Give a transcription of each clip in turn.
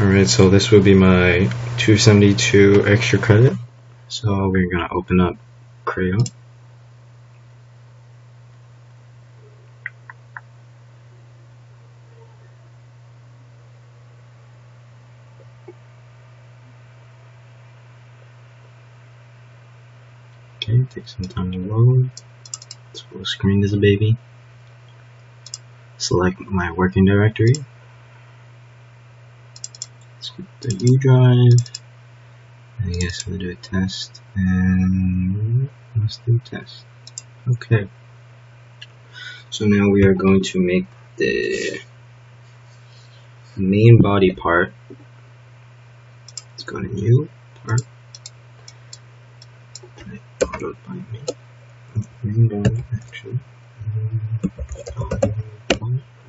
Alright, so this would be my 272 extra credit. So we're going to open up Creo. Okay, take some time to load. Let's full screen this baby. Select my working directory. Skip the U drive. I guess we'll do a test, and let's do a test. Okay. So now we are going to make the main body part. Let's go to new part. Followed by main body action.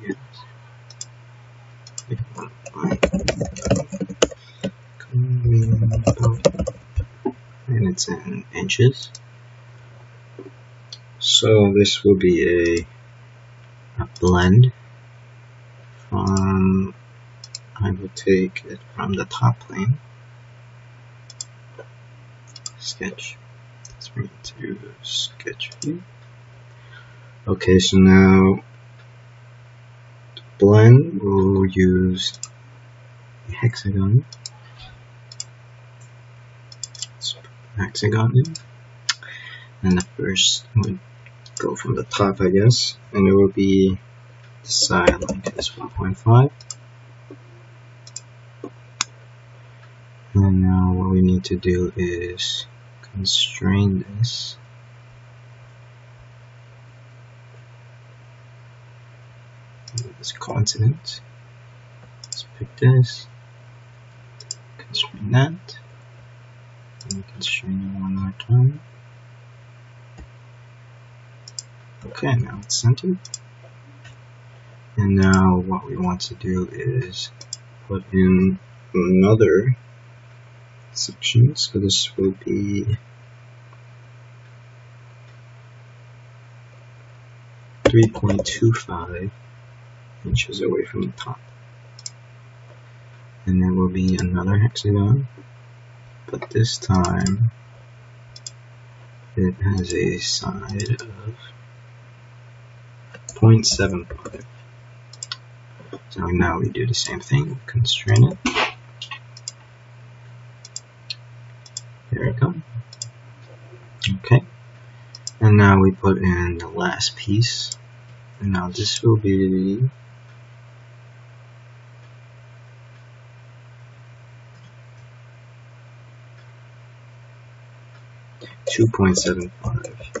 Yes. And it's in inches. So this will be a blend from, I will take it from the top plane, sketch, let's bring it to sketch view. Okay, so now to blend, we'll use a hexagon. Let's put the hexagon in, and the first would go from the top, I guess, and it will be the side like this, 1.5. And now what we need to do is constrain this. This coincidence. Let's pick this, constrain that, and constrain it one more time. Okay, now it's centered. And now what we want to do is put in another section. So this will be 3.25 inches away from the top. And there will be another hexagon, but this time it has a side of 0.75. So now we do the same thing, constrain it. There we go. Okay. And now we put in the last piece. And now this will be 2.75.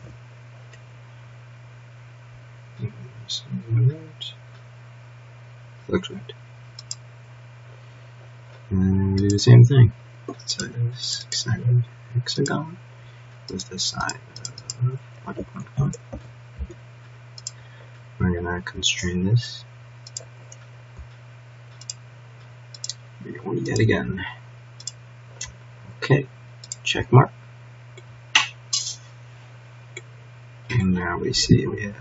Looks right. And we do the same thing. So this hexagon is the side of 1.1. We're gonna constrain this. Yet again. Okay, check mark. And now we see we have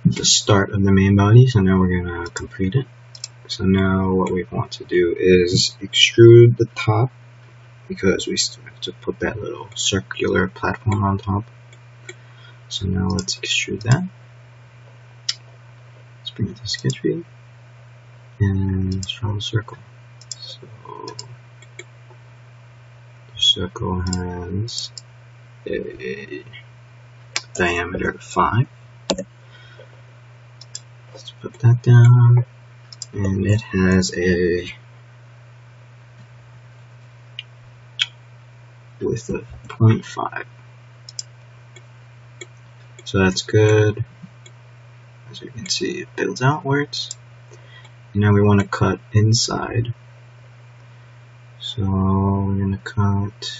the start of the main body, so now we're gonna complete it. So now what we want to do is extrude the top, because we still have to put that little circular platform on top. So now let's extrude that. Let's bring it to sketch view and draw a circle. So the circle has a diameter of 5. Let's put that down, and it has a width of 0.5. So that's good. As you can see, it builds outwards. And now we want to cut inside. So we're going to cut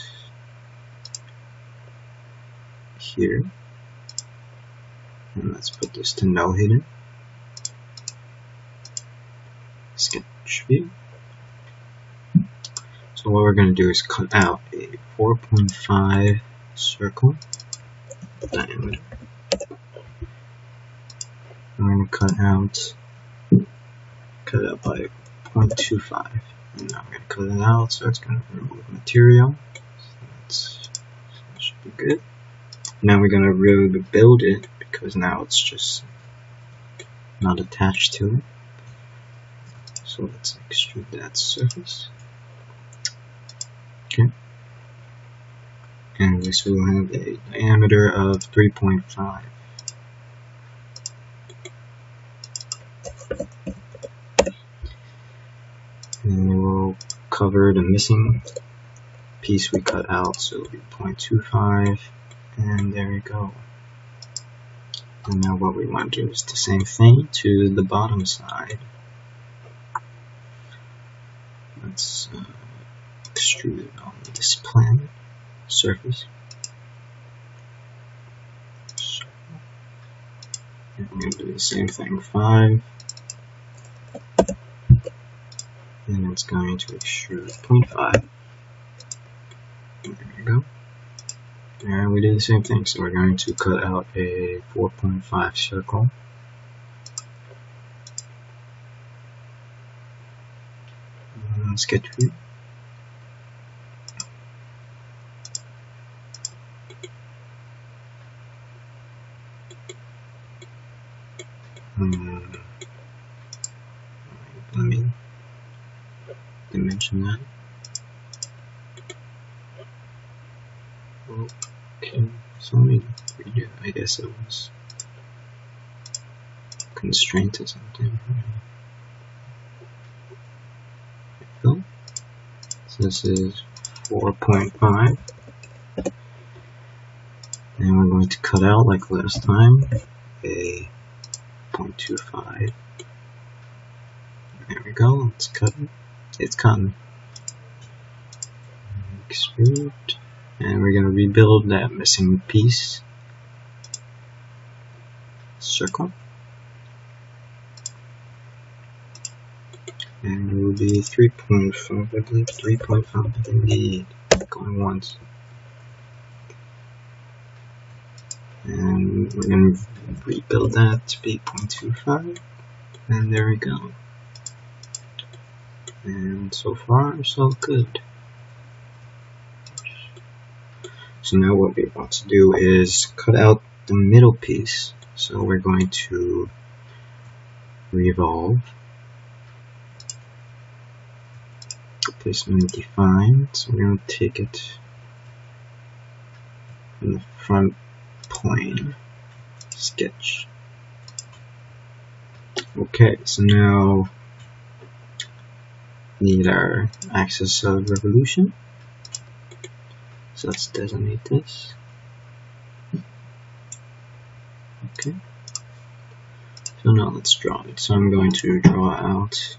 here. And let's put this to no hidden. Sketch view. So what we're going to do is cut out a 4.5 circle diameter. We're going to cut it out by 0.25. And now we're going to cut it out, so it's going to remove material. So that should be good. Now we're going to rebuild it because now it's just not attached to it. So let's extrude that surface. Okay. And this will have a diameter of 3.5. And we'll cover the missing piece we cut out, so it'll be 0.25, and there we go. And now what we want to do is the same thing to the bottom side. Let's extrude it on this plane surface. And we're going to do the same thing, 5. And it's going to extrude 0.5. There we go. And we do the same thing, so we're going to cut out a 4.5 circle. Sketch view. Let me dimension that. Okay, so let me redo it. I guess it was constraint or something. So this is 4.5. And we're going to cut out, like last time, a 0.25. There we go, let's cut it. It's cotton. Extrude. And we're going to rebuild that missing piece. Circle. And it will be 3.5, I believe 3.5 indeed. Going once. And we're going to rebuild that to be 0.25. And there we go. And so far, so good. So now what we want to do is cut out the middle piece. So we're going to revolve. Placement defined. So we're going to take it in the front plane. Sketch. Okay, so now need our axis of revolution. So let's designate this. Okay. So now let's draw it. So I'm going to draw out,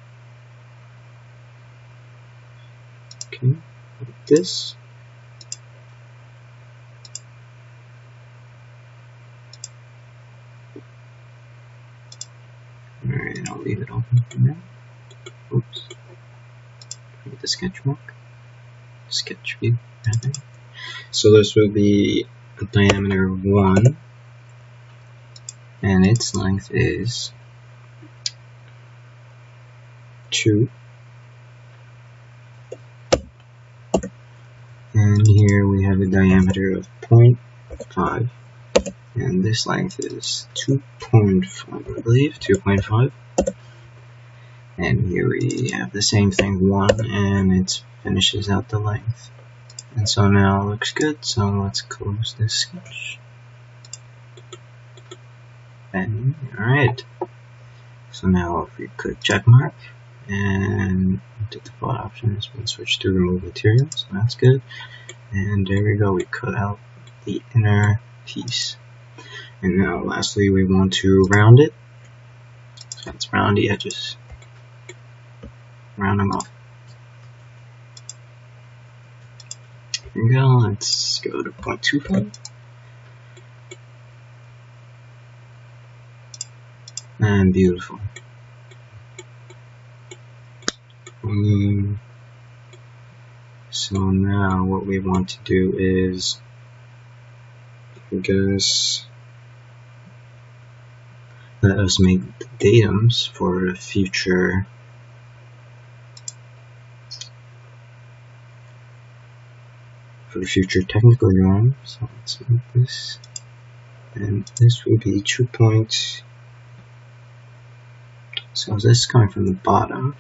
okay, like this. Alright, I'll leave it open for now. Oops. With the sketch mark. Sketch view. So this will be a diameter of 1, and its length is 2. And here we have a diameter of 0.5, and this length is 2.5, I believe, 2.5. And here we have the same thing, 1, and it finishes out the length. And so now it looks good, so let's close this sketch. And alright. So now if we click check mark and the default option has been switched to remove material, so that's good. And there we go, we cut out the inner piece. And now lastly we want to round it. So let's round the edges. Round them off. Here we go, let's go to 0.25. And beautiful. So now what we want to do is, I guess, let us make the datums for future for the future technical drawing. So let's make this, and this will be 2 points. So this is coming from the bottom.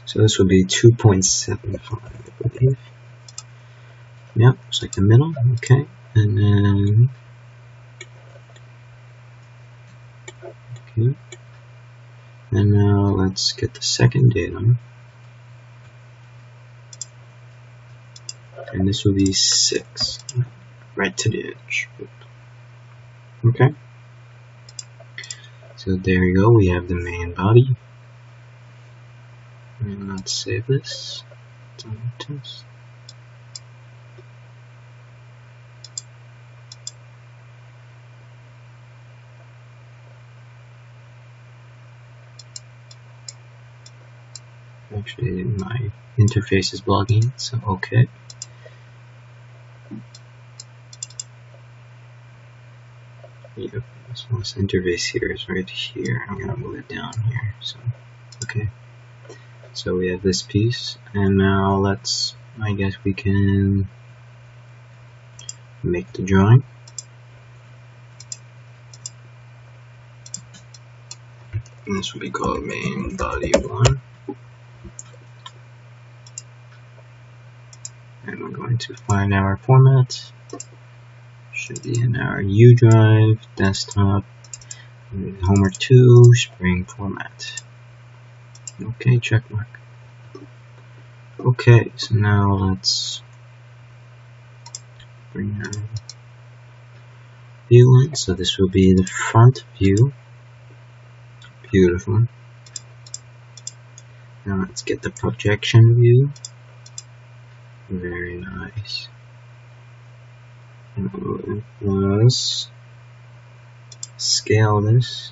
So this will be 2.75, I believe. Yep, it's like the middle. Okay, and then okay, and now let's get the second datum, and this will be 6, right to the edge. Okay, so there you go. We have the main body. And let's save this. Test. Actually, my interface is blogging, so okay. Yep, so this interface here is right here. I'm gonna move it down here. So okay. So we have this piece, and now let's, I guess we can make the drawing. And this will be called main body 1. And we're going to find our format. Should be in our U drive, desktop, homework 2, spring format. Okay, check mark. Okay, so now let's bring our view in. So this will be the front view. Beautiful. Now let's get the projection view. Very nice. And let's scale this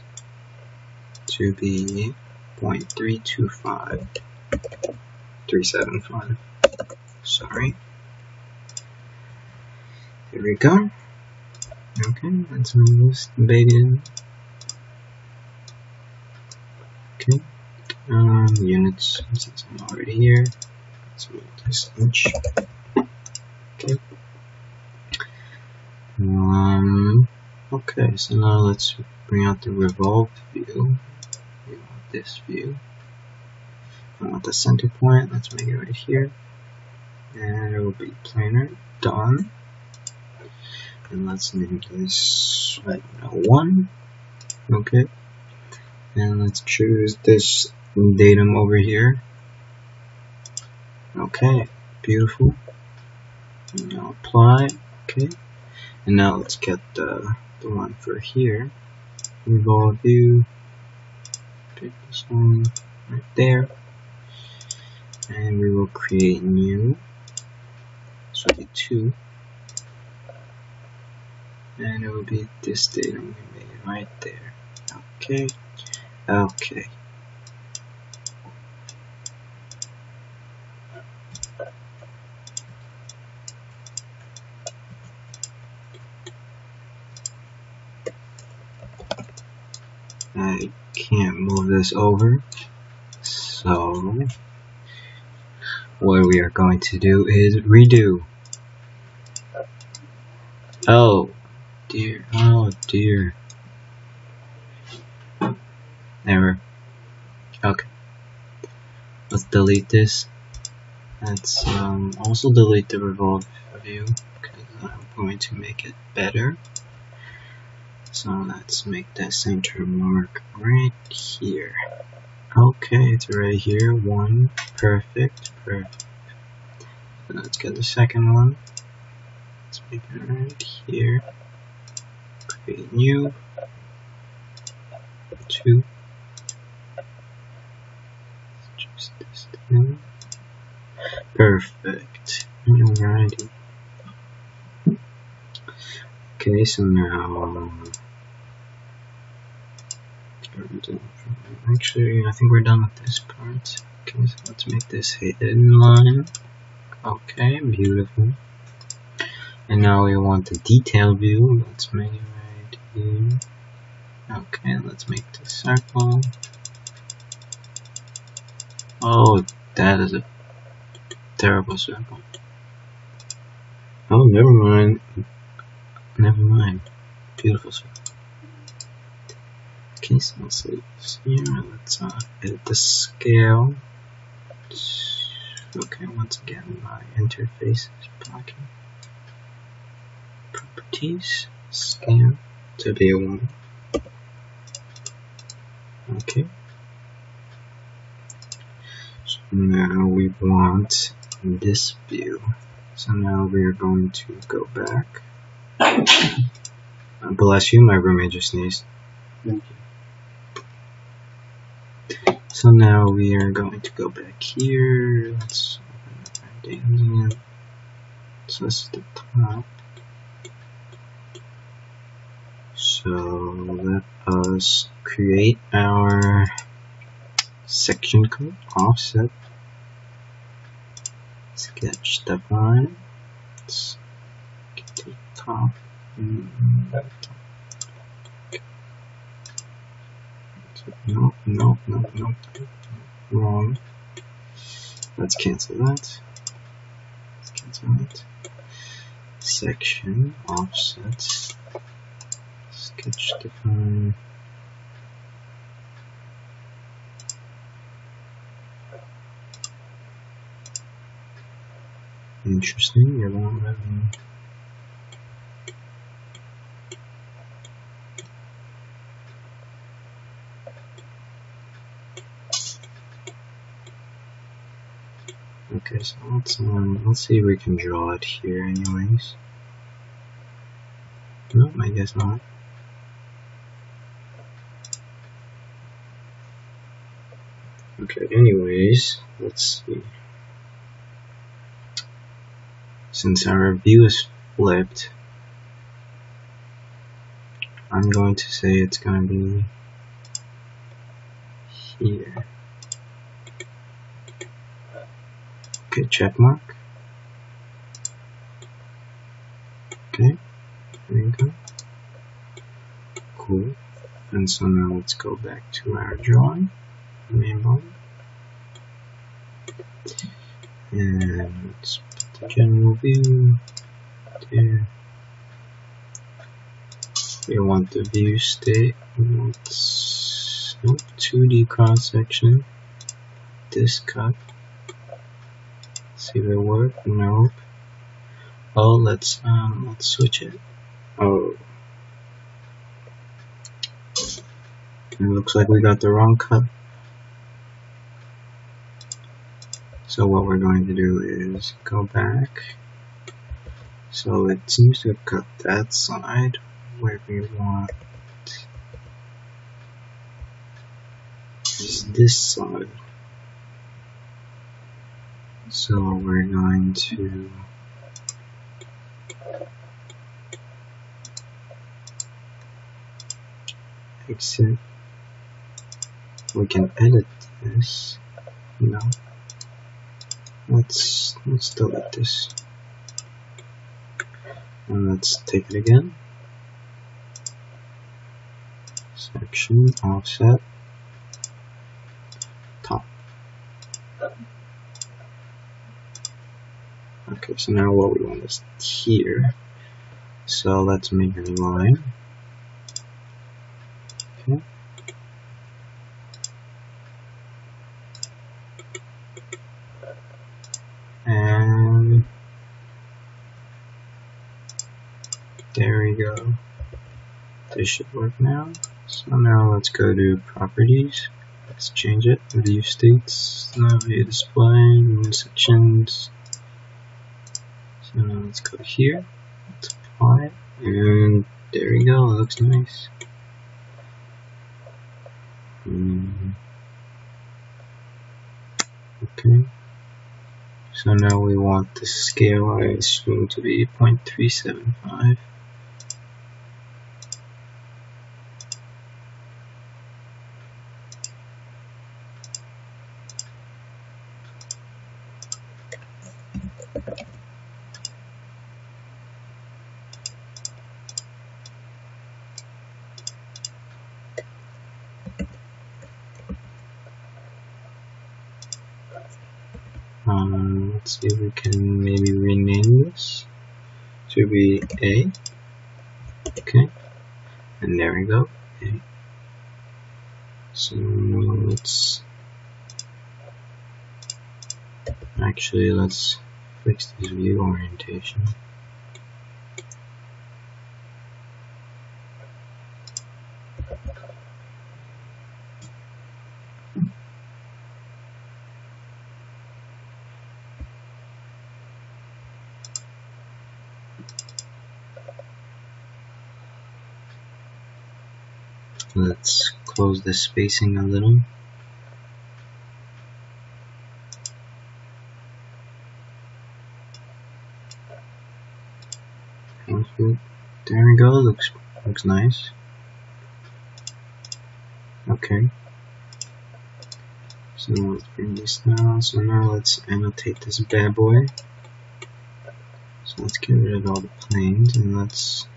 to be 0.325. 375. Sorry. Here we go. Okay, let's move this baby in. Okay. Units, since I'm already here. Let's move this inch. Okay. Okay, so now let's bring out the revolve view. We want this view. I want the center point. Let's make it right here. And it will be planar. Done. And let's name this, I don't know, 1. Okay. And let's choose this datum over here. Okay. Beautiful. And now apply. Okay. And now let's get the one for here. Revolve view. Pick this one right there. And we will create new. This will be 2. And it will be this datum we made right there. Okay. Okay. I can't move this over, so what we are going to do is redo. Oh dear, oh dear. Error. Okay. Let's delete this. Let's also delete the revolve view because I'm going to make it better. So let's make that center mark right here. Okay, it's right here. 1. Perfect. Perfect. So let's get the second one. Let's make it right here. Create new. 2. Just this thing. Perfect. Alrighty. Okay, so now actually I think we're done with this part. Okay, so let's make this hidden line. Okay, beautiful. And now we want the detail view. Let's make it right here. Okay, let's make the circle. Oh, that is a terrible circle. Oh, never mind. Never mind. Beautiful circle. Okay, so let's leave this here. Let's edit the scale. Okay, once again, my interface is blocking. Properties, scale to be 1. Okay. So now we want this view. So now we are going to go back. Bless you, my roommate just sneezed. Thank you. So now we are going to go back here. Let's open up our data. So this is the top. So let us create our section code, offset, sketch define. Let's get the top. No, wrong. Let's cancel that. Let's cancel that. Section, offset, sketch define. Interesting, you're not letting. Okay, so let's see if we can draw it here anyways. No, I guess not. Okay, anyways, let's see. Since our view is flipped, I'm going to say it's going to be here. Okay, check mark. Okay, there you go. Cool. And so now let's go back to our drawing, main body. And let's put the general view there. We want the view state. We want 2D cross section. This cut. See if it work? Nope. Oh, let's switch it. Oh, it looks like we got the wrong cut. So what we're going to do is go back. So it seems to have cut that side where we want is this side. So we're going to exit. We can edit this. No. Let's delete this. And let's take it again. Section, offset, top. Okay, so now what we want is here. So let's make a line. Okay. And there we go. This should work now. So now let's go to properties. Let's change it. View states, view display, new sections. So now let's go here. Let's apply it. And there we go. It looks nice. Okay. So now we want the scale, I assume, to be 0.375. Let's see if we can maybe rename this to be A. Okay, and there we go. A. So let's fix this view orientation. Let's close the spacing a little. There we go. Looks nice. Okay. So let's bring this down. So now let's annotate this bad boy. So let's get rid of all the planes and let's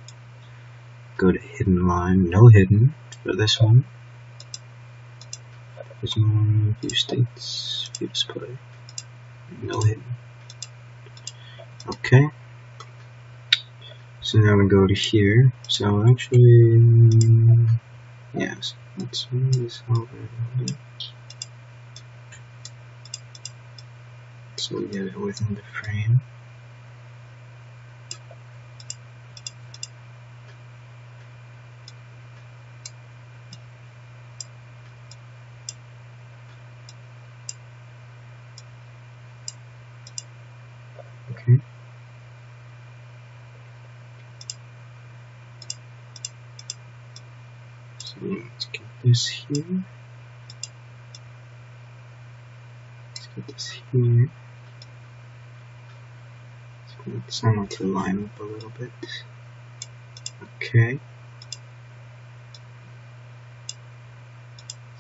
go to hidden line. No hidden for this one. There's no view states, view display. No hidden. Okay. So now we go to here. So actually, yes. Let's move this over a little bit. So we get it within the frame. Okay. So let's get this here. Let's get this here. Let's want to line up a little bit. Okay.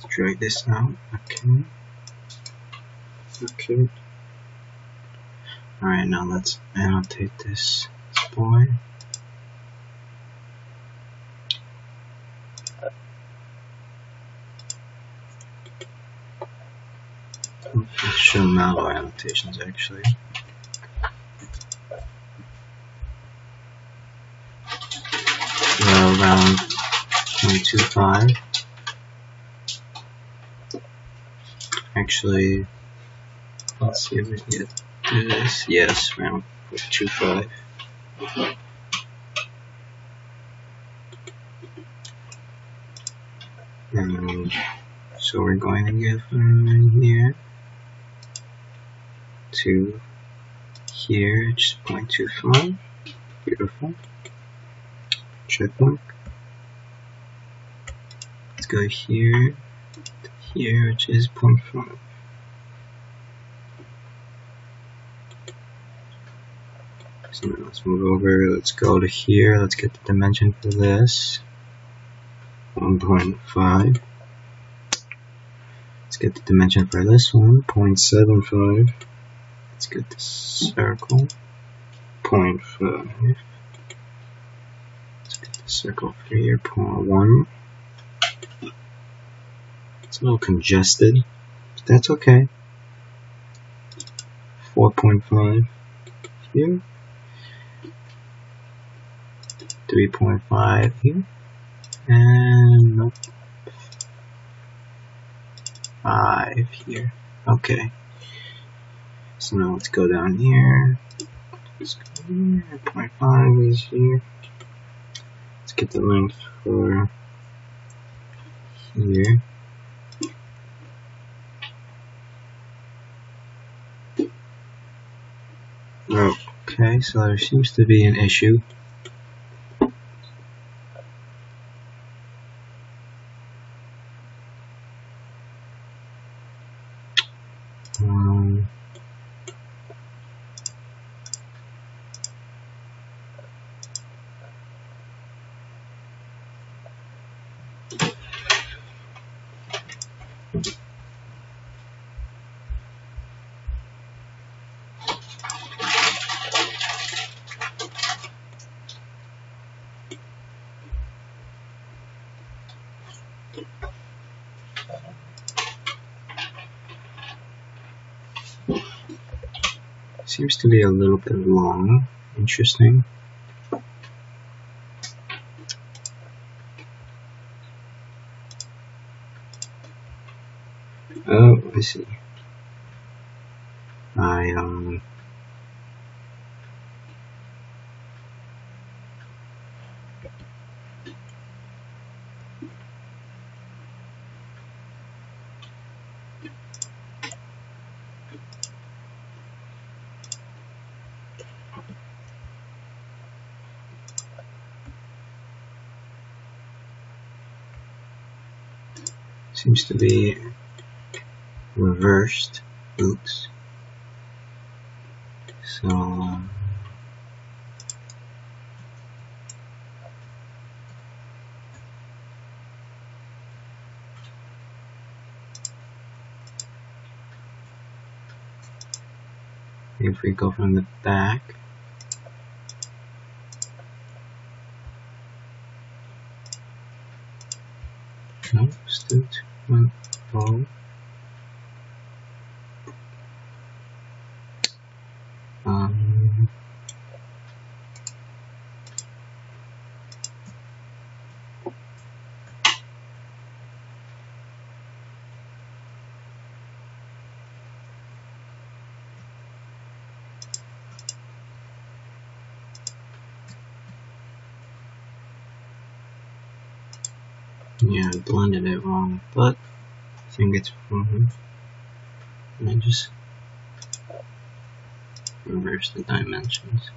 Let's drag this out. Okay. Okay. Alright, now let's annotate this boy. Let's show mallow annotations actually. Around 0.25. Actually, let's see if we can get this. Yes, around 0.25. So we're going to give from here to here, just 0.25. Beautiful. Check mark. Let's go here to here, which is 0.5. So now let's move over. Let's go to here. Let's get the dimension for this. 1.5. Let's get the dimension for this one. 0.75. Let's get the circle. 0.5. Let's get the circle for here. 0.1. It's a little congested, but that's okay. 4.5 here. 3.5 here. And nope. 5 here. Okay. So now let's go down here. Let's go here. 0.5 is here. Let's get the length for here. Okay, so there seems to be an issue. Seems to be a little bit long. Interesting. Oh, I see. Seems to be reversed. Oops. So if we go from the back, no, still 2.0. Yeah, I blended it wrong, but I think it's wrong. And I just reverse the dimensions.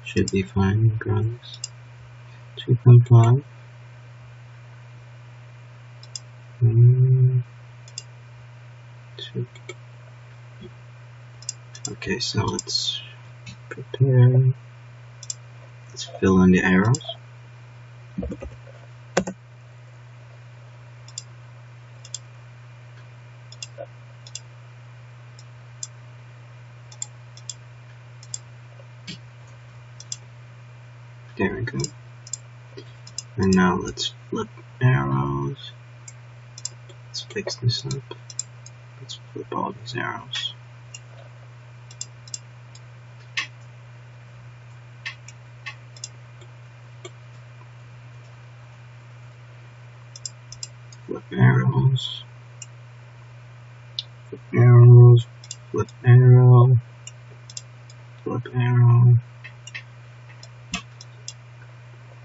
Should be fine regardless. 2.5. Okay, so let's prepare. Let's fill in the arrows. There we go. And now let's flip arrows. Let's fix this up. Let's flip all these arrows. Flip arrows. Flip arrows. Flip arrow. Flip arrow.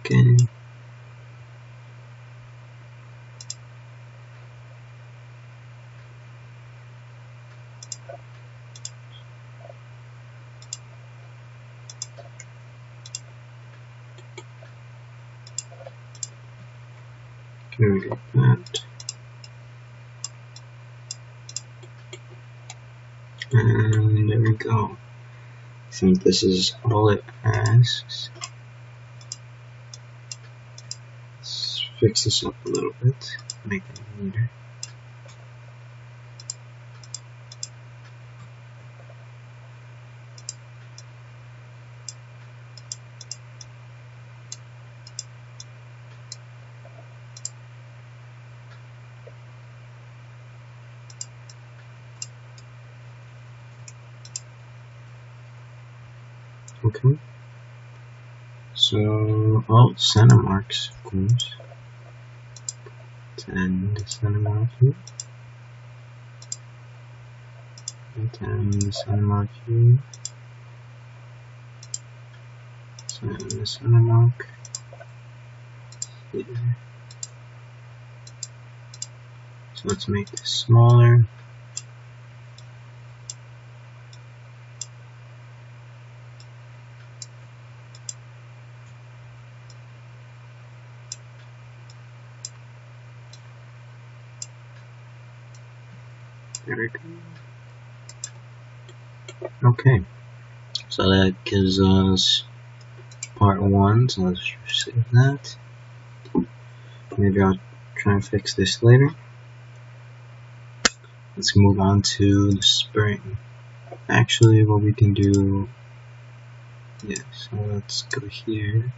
Okay. Here we go. That. And there we go. I think this is all it asks. Let's fix this up a little bit, make it neater. Okay. So, oh, center marks, of course. And the center mark here. And the center mark here. And the center mark here. So let's make this smaller. There we go. Okay, so that gives us part 1, so let's save that. Maybe I'll try and fix this later. Let's move on to the spring. Actually, what we can do, yeah, so let's go here.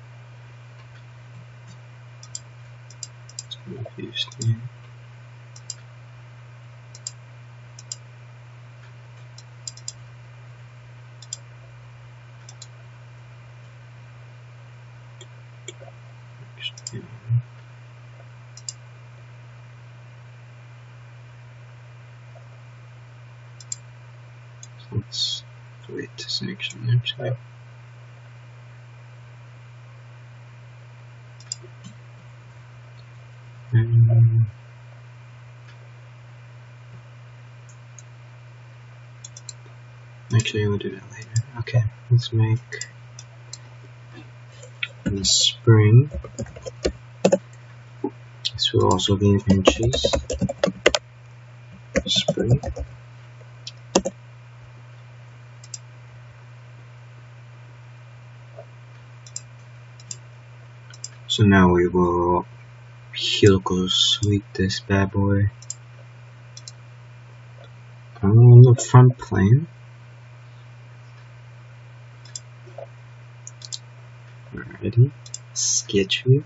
Let's move here. let's wait to section actually. Actually, we'll do that later. Okay, let's make the spring. This will also be inches. Spring. So now we will helical sweep this bad boy on the front plane. Alrighty, sketch view,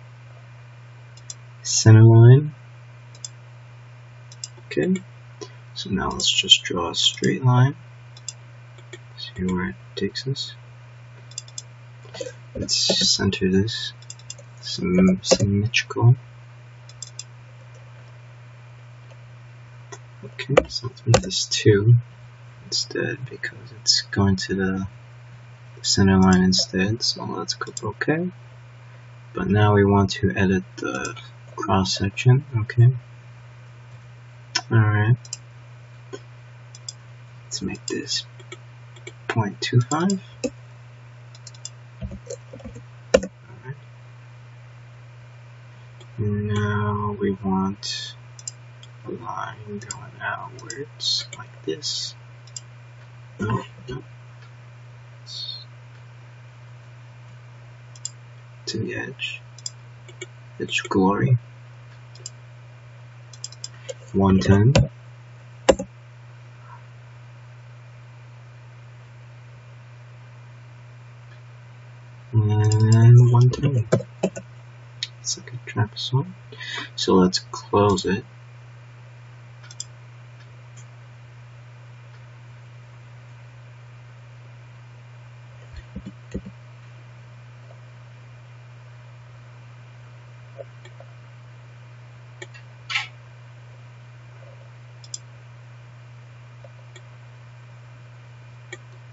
center line. Okay, so now let's just draw a straight line. See where it takes us. Let's center this symmetrical. Okay, so let's make this 2 instead because it's going to the center line instead. So let's click OK. But now we want to edit the cross section. Okay. Alright. Let's make this 0.25. Alright. Now we want a line going outwards like this. No. To the edge glory. 110. And 110. It's like a trapezoid. So let's close it.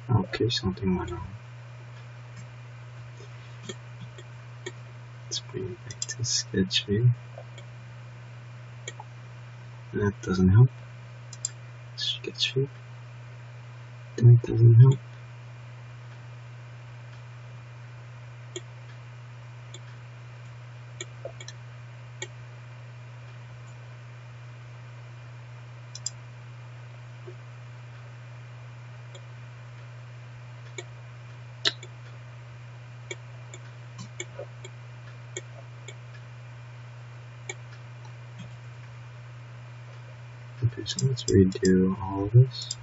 Okay, something went on. Let's bring it back to sketch view. That doesn't help. Sketch view. That doesn't help. Okay, so let's redo all of this.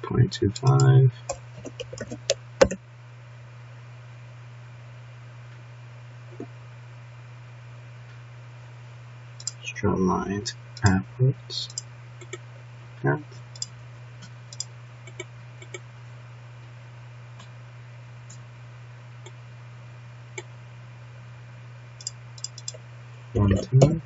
.25. Let's draw lines outwards. Out. One time.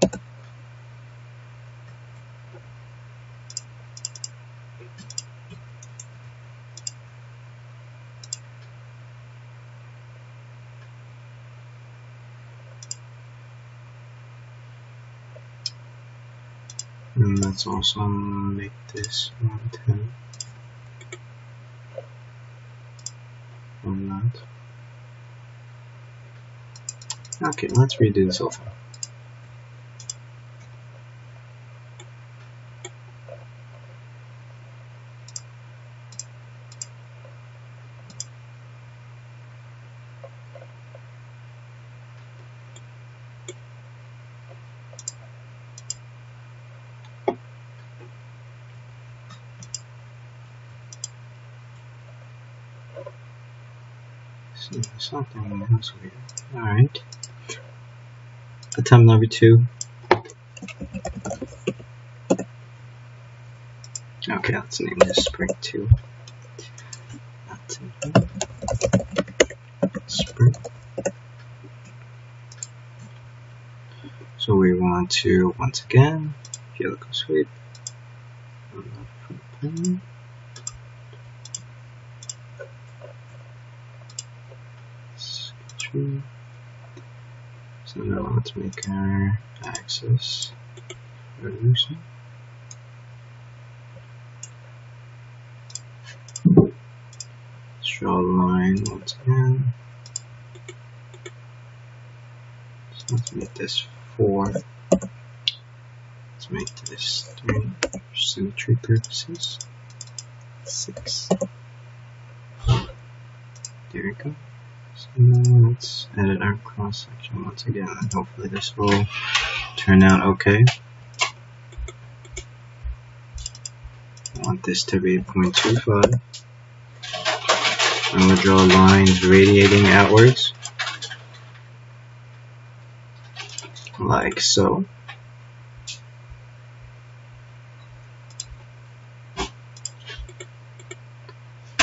And let's also make this 110 on that. Okay, let's redo this whole thing. Something else weird. Alright. Attempt number 2. Okay, let's name this spring 2. That's it. want to, once again, helical sweep. So now let's make our axis resolution. Let's draw a line once again. So let's make this 4. Let's make this 3 for symmetry purposes. 6. There we go. So now let's edit our cross section once again, and hopefully this will turn out okay. I want this to be 0.25. And we'll draw lines radiating outwards, like so.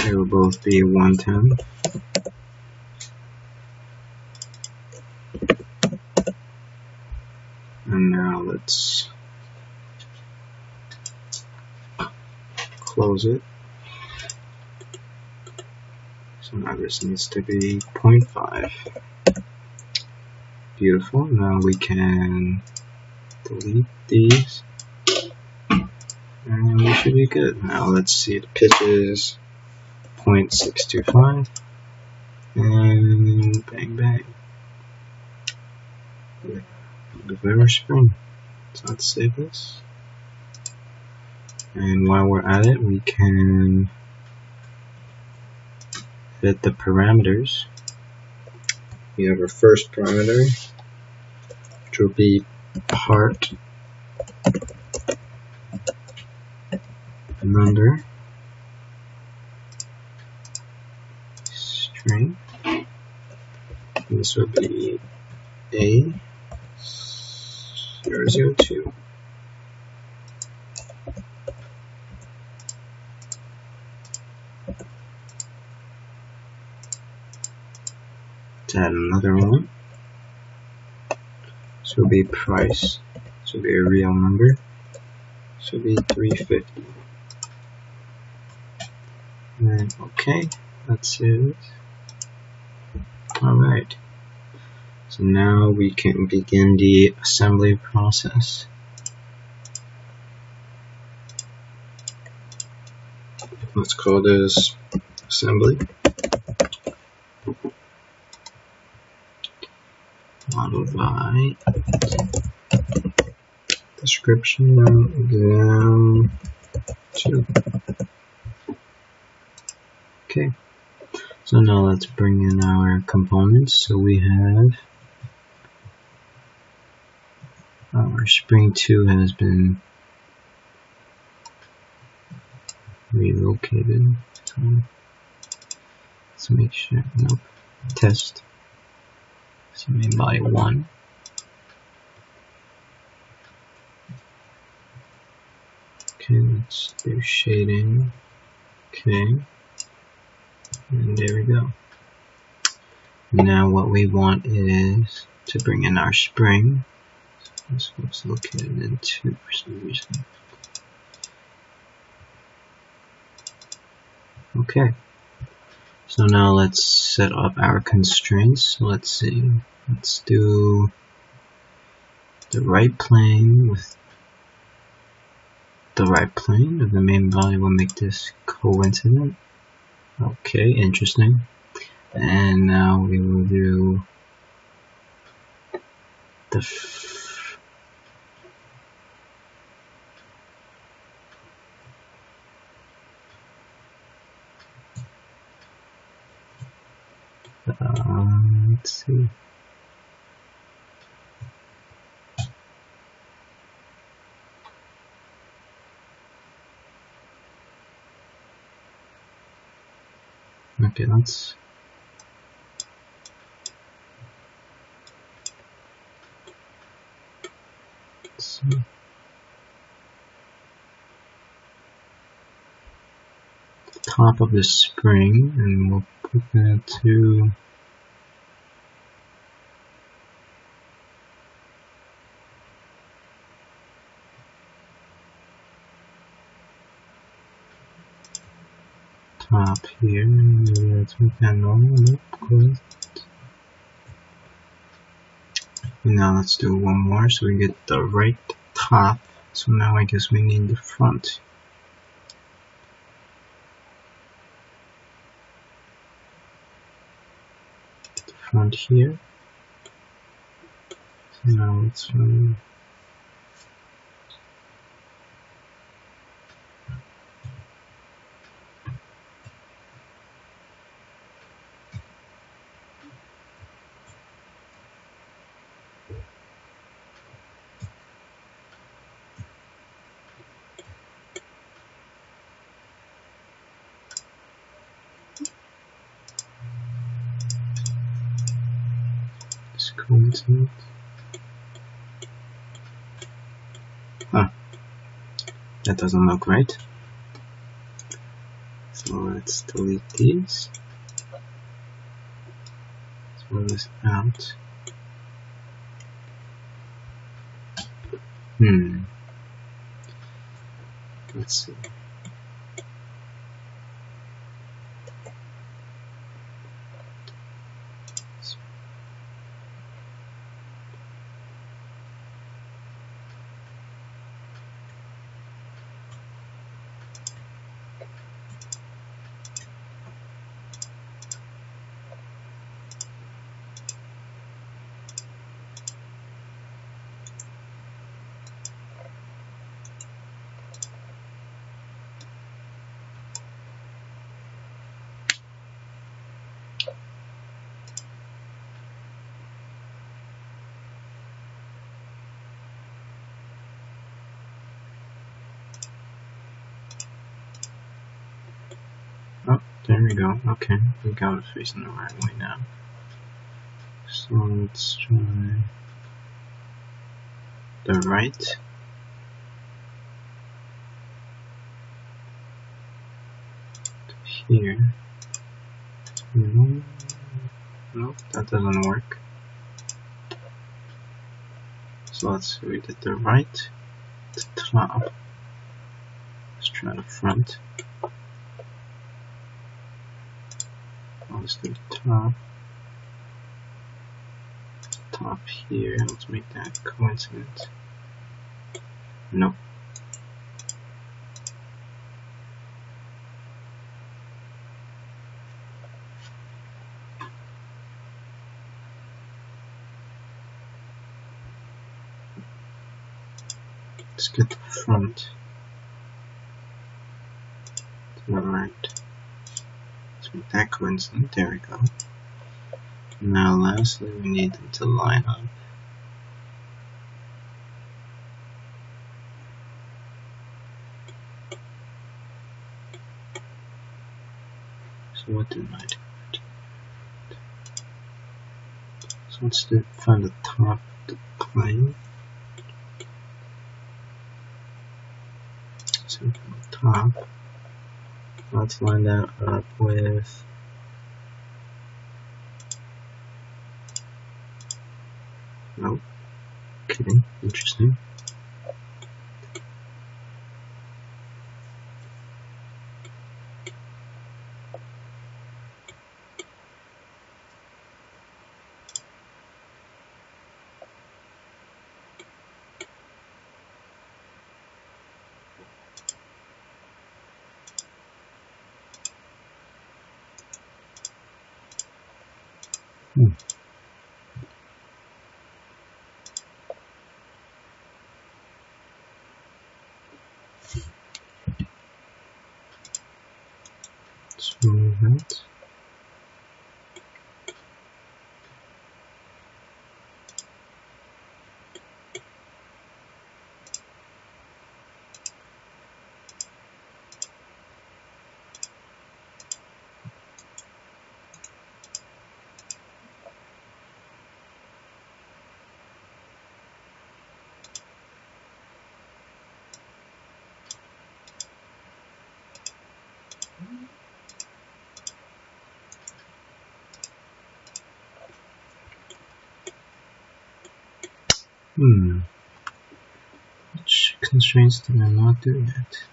They will both be 110. And now let's close it. So now this needs to be 0.5. Beautiful. Now we can delete these. And we should be good. Now let's see the pitches. 0.625. And bang bang. The very spring. So let's save this. And while we're at it, we can edit the parameters. We have our first parameter, which will be part number string. This will be A002. Let's add another one. This will be price. This will be a real number. This will be 350. And okay, that's it. Alright. So now we can begin the assembly process. Let's call this assembly. Followed by description exam 2. Okay, so now let's bring in our components. So we have our spring 2 has been relocated. So let's make sure, nope, test. So main body 1. Okay, let's do shading. Okay, and there we go. Now what we want is to bring in our spring. So this was located in 2 for some reason. Okay. So now let's set up our constraints. So let's see. Let's do the right plane with the right plane of the main body. Will make this coincident. Okay, interesting. And now we will do the let's see. Okay, let's see. The top of the spring, and we'll put that to top here. Let's make that normal. Nope, close. Now let's do one more so we get the right top. So now I guess we need the front. The front here. So now let's coincidence. Huh. That doesn't look right. So let's delete these. Throw this out. Let's see. Oh, there we go. Okay, we got it facing the right way now. So let's try the right. Here. Nope, that doesn't work. So let's see, we did the right, the top. Let's try the front. Let's do the top. Top here, let's make that coincident. Nope. Let's get the front to the right. Let's make that coincident. There we go. Now lastly, we need them to line up. So what did I do? So let's find the top of the plane. So from the top, let's line that up with nope. Okay, interesting. So that. Which constraints did I not do yet?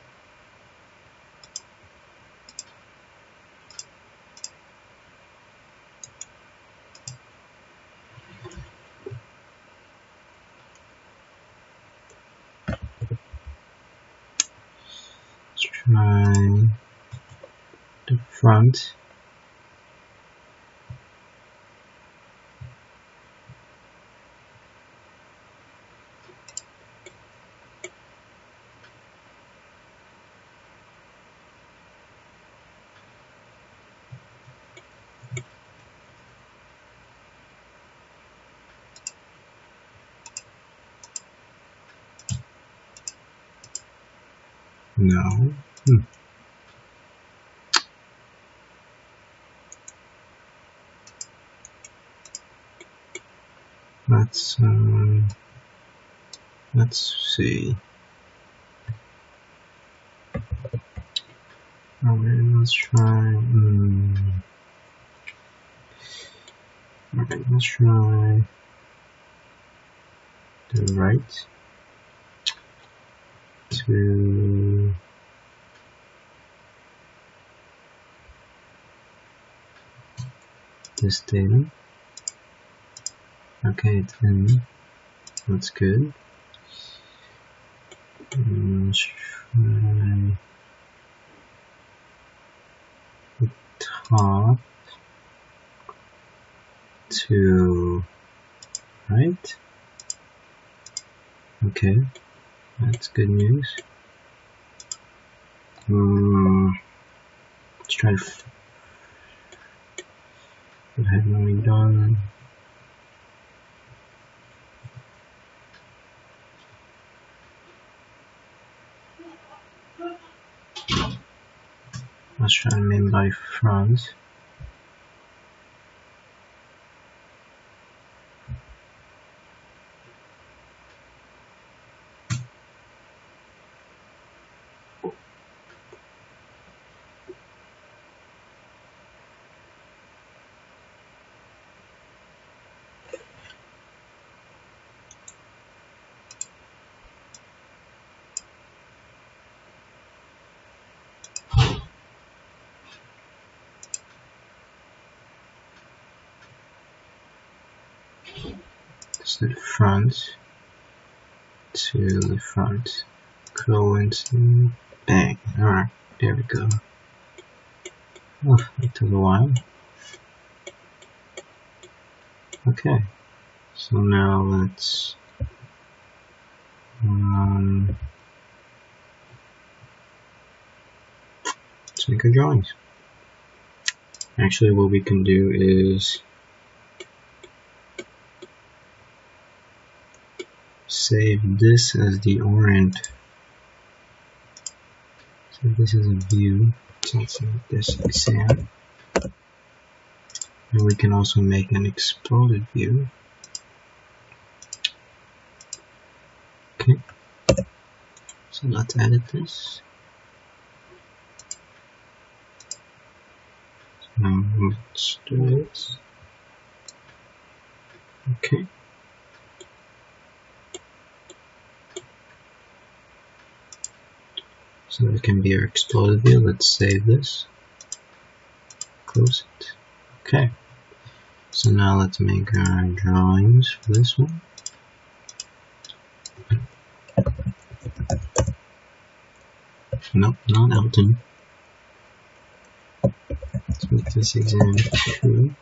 try the front. No. Let's see. Alright, let's try. Alright, let's try the right to this data. Okay, it's in. That's good. Let's try the top to right. Okay, that's good news. Let's try. What haven't we done? Let's try main by front. So the front to the front. Go into bang. Alright, there we go. Oh, it took a while. Okay, so now let's make our drawings. Actually, what we can do is save this as the orient. So this is a view. So let's make this exam. And we can also make an exploded view. Okay. So let's edit this. Let's do it. Okay. So it can be our exploded view. Let's save this. Close it. Okay. So now let's make our drawings for this one. Nope, not Elton. Let's make this exam 2.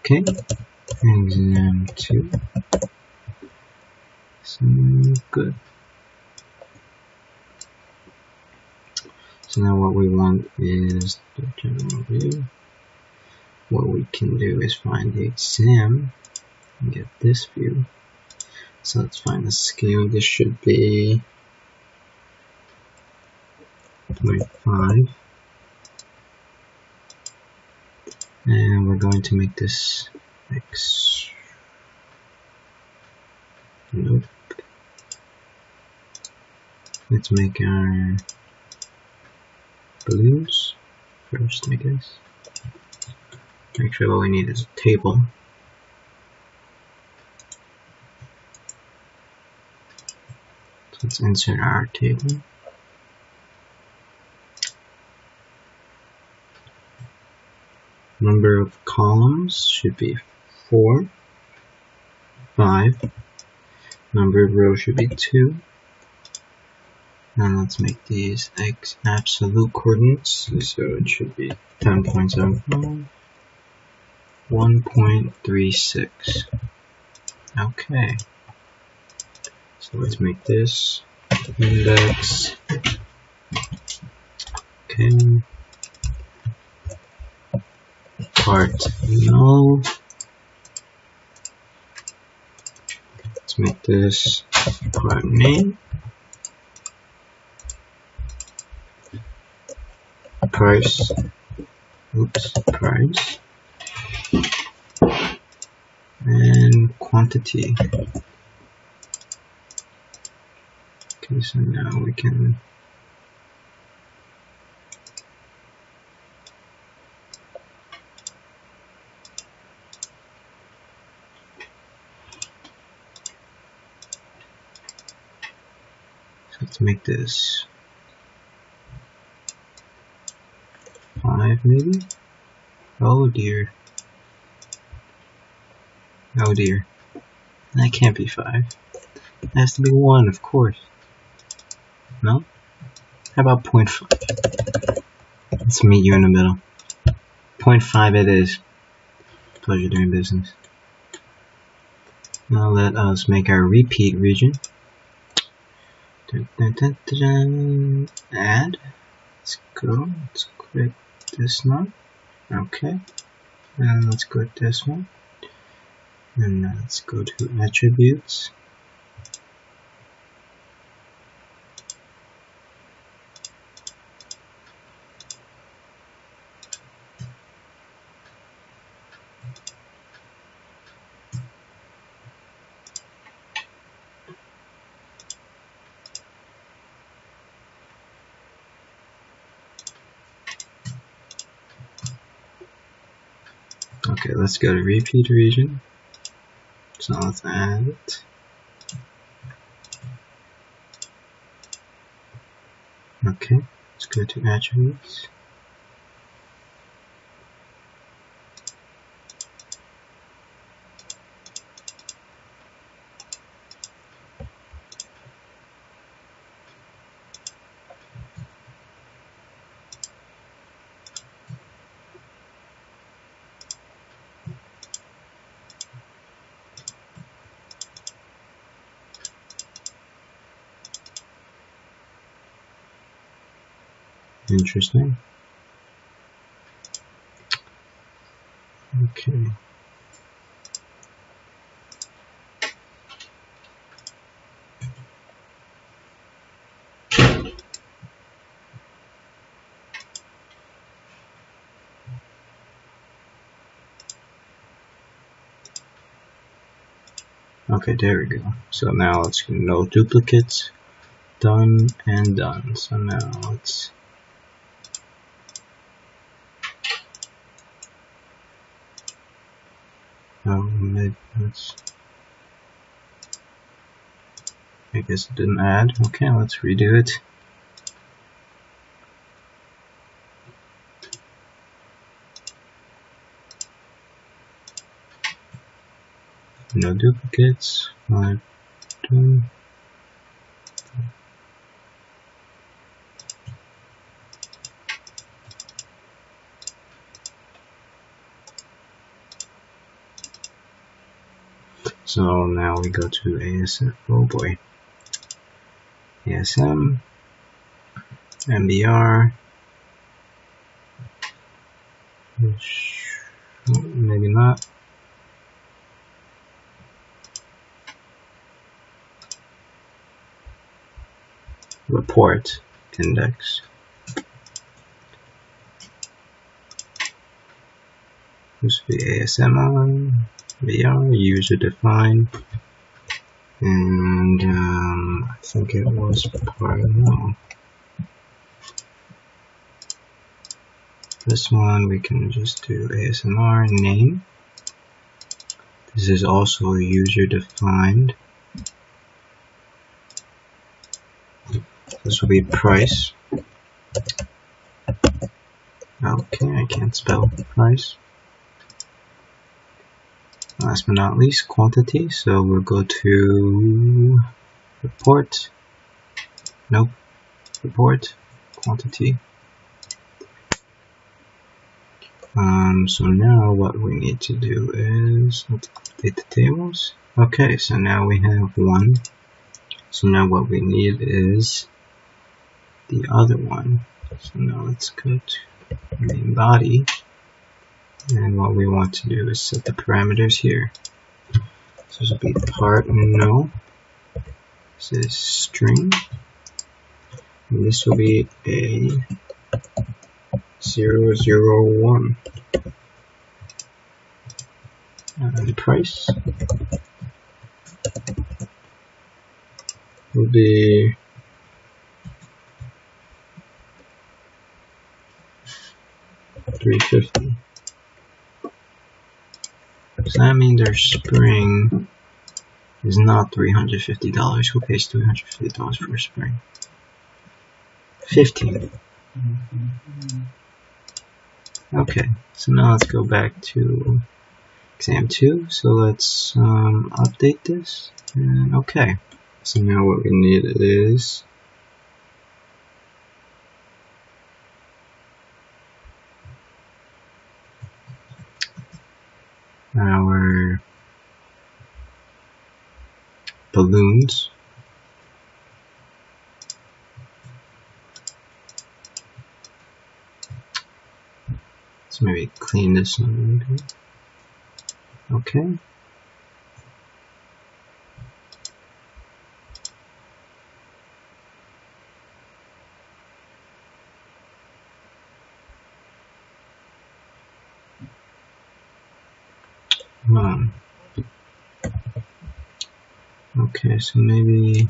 Okay, exam 2. So good. So now what we want is the general view. What we can do is find the exam and get this view. So let's find the scale. This should be 0.5. And we're going to make this X. Nope. Let's make our balloons first, I guess. Actually, all we need is a table. So let's insert our table. Number of columns should be 4, 5. Number of rows should be 2, And let's make these x absolute coordinates, so it should be 10.75, 1.36. Okay, so let's make this index. Okay, part null. Let's make this part name. Price. Price. And quantity. Okay, so now we can let's make this 5 maybe. Oh dear. Oh dear. That can't be 5. It has to be 1, of course. No? How about 0.5? Let's meet you in the middle. 0.5 it is. Pleasure doing business. Now let us make our repeat region. Add. Let's go. Let's click this one. Okay. And let's click this one. And now let's go to attributes. Okay, let's go to repeat region. So let's add it. Okay, let's go to attributes. Interesting. Okay. Okay, there we go. So now let's no duplicates. Done and done. So now let's I guess it didn't add. Okay, let's redo it. No duplicates. 5 done. So now we go to ASM. Oh boy. ASM, MBR, maybe not. Report index. This will be ASM on, MBR, user defined, and I think it was part null. This one we can just do ASMR name. This is also user defined. This will be price. Okay, I can't spell price. Last but not least, quantity. So we'll go to report. Nope. the port quantity. So now what we need to do is let's update the tables. Okay, so now we have one. So now what we need is the other one. So now let's go to main body, and what we want to do is set the parameters here. So this will be part no. This is string, and this will be a 001. And price will be $350. Does that mean their spring is not $350? Who pays $350 for a spring? 15. Okay, so now let's go back to exam 2. So let's update this. And okay, so now what we need is our balloons. Let's maybe clean this one a little bit. Okay. Okay, so maybe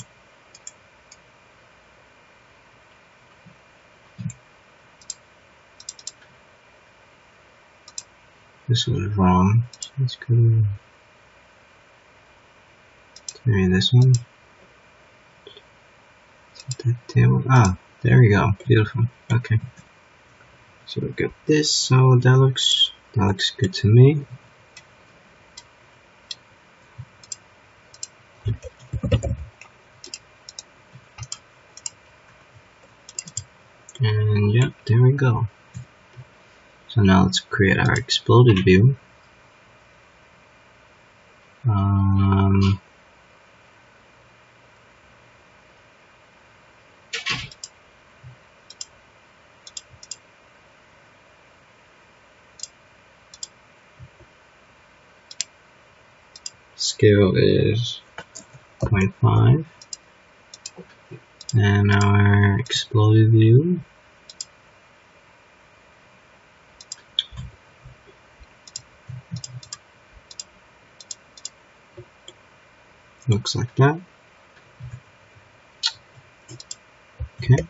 this was wrong. So let's go to maybe this one. Set that table. Ah, there we go. Beautiful. Okay. So we've got this. So that looks good to me. And yep, there we go. So now let's create our exploded view. Scale is 0.5, and our exploded view looks like that. Okay.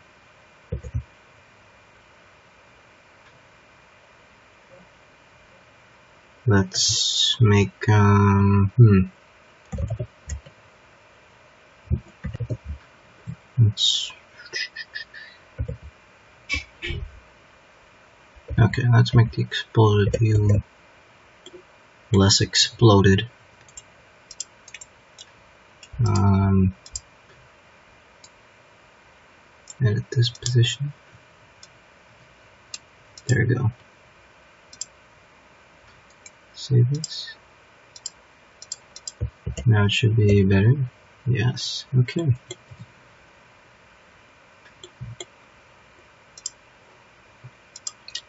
Let's make let's make the exploded view less exploded. Edit this position. There we go. Save this. Now it should be better. Yes. Okay.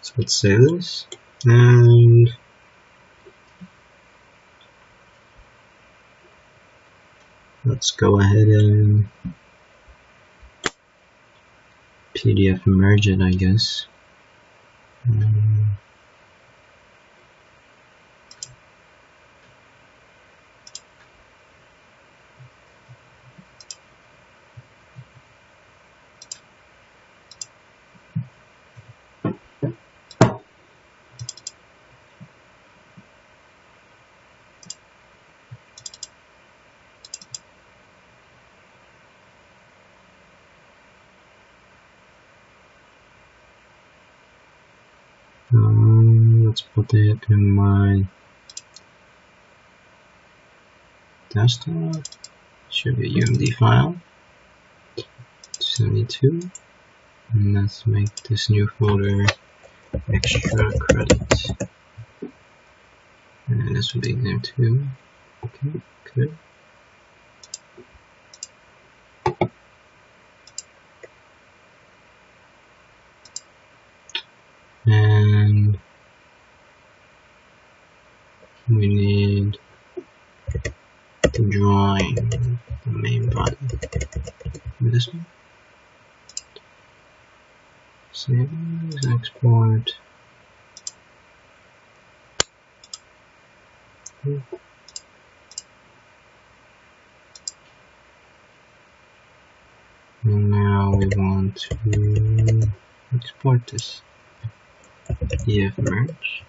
So let's save this, and let's go ahead and PDF merge it, I guess. Let's put it in my desktop. Should be a UMD file. 272. And let's make this new folder extra credit. And this will be there too. Okay, good. And we need the drawing, the main body. This one. Save, export. And now we want to export this. EF merge.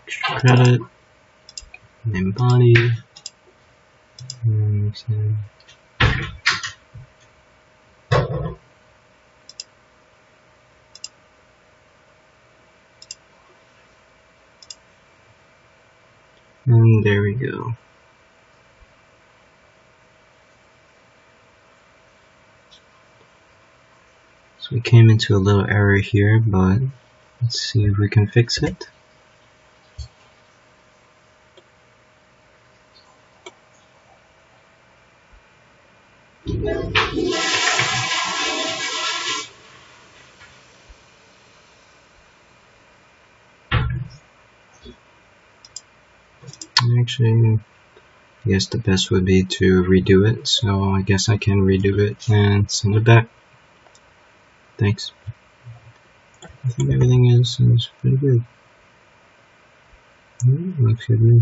Extra credit. Name body. And there we go. So we came into a little error here, but let's see if we can fix it. Actually, I guess the best would be to redo it, so I guess I can redo it and send it back. Thanks. I think everything is pretty good. Looks good to me.